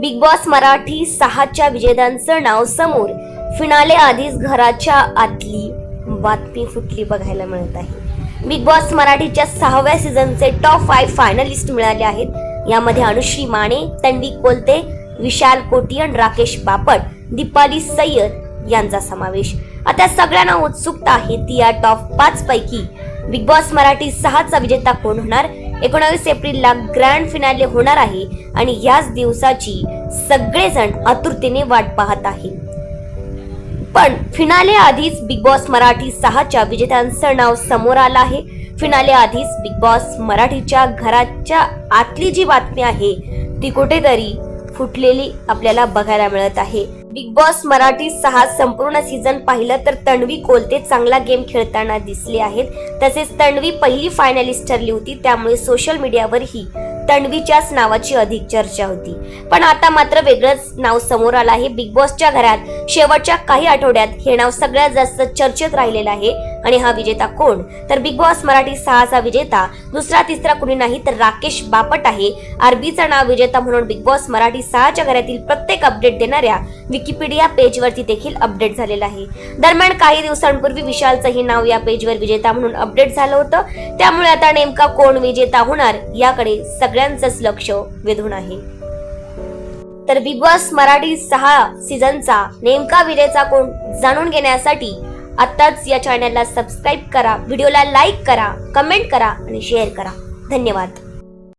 Big boss Marathi 6च्या विजेत्यांचं नाव समोर. Finale आधीच घराच्या आतली बातमी फुटली बघायला मिळत आहे. बिग बॉस मराठीच्या 6व्या सीझनचे टॉप 5 फायनलिस्ट मिळाले आहेत. यामध्ये अनुश्री माने, तन्वी कोलते, विशाल कोटियन, राकेश बापट, दीपाली सय्यद यांचा समावेश. आता सगळ्यांना उत्सुकता आहे ती या टॉप 5 पैकी बिग बॉस मराठी 6चा विजेता कोण होणार. 19 एप्रिलला ग्रँड फिनाले होणार आहे आणि याच दिवसाची सगळेजण आतुरतेने वाट पाहत आहेत. पण फिनाले आधीच बिग बॉस मराठी 6च्या विजेत्यांचं नाव समोर आलं आहे. फिनाले आधीच बिग बॉस मराठीच्या घराच्या आतली जी बातमी आहे ती कुठेतरी फुटलेली आपल्याला बघायला मिळत आहे. बिग बॉस मराठी 6 संपूर्ण सीझन पाहिलं तर तन्वी कोलते चांगला गेम खेळताना दिसली आहेत. तसेच तन्वी पहिली फायनलिस्ट ठरली होती, त्यामुळे सोशल मीडियावरही तन्वीच्याच नावाची अधिक चर्चा होती. पण आता मात्र वेगळंच नाव समोर आलं आहे. बिग बॉसच्या घरात शेवटच्या काही आठवड्यात हे नाव सगळ्यात जास्त चर्चेत राहिलेलं आहे. आणि हा विजेता कोण, तर बिग बॉस मराठी 6चा विजेता दुसरा तिसरा कुणी नाही तर राकेश बापट आहे. आरबीचं नाव विजेता म्हणून बिग बॉस मराठी 6च्या घरातील प्रत्येक अपडेट देणाऱ्या विकिपीडिया पेजवरती देखील अपडेट झालेलं आहे. दरम्यान काही दिवसांपूर्वी विशालचंही नाव या पेजवर विजेता म्हणून अपडेट झालं होतं. त्यामुळे आता नेमका कोण विजेता होणार याकडे सगळ्यांचंच लक्ष वेधून आहे. तर बिग बॉस मराठी 6 सीझनचा नेमका विजेता कोण जाणून घेण्यासाठी आताच या चॅनलला सबस्क्राईब करा, व्हिडिओला लाईक करा, कमेंट करा आणि शेअर करा. धन्यवाद.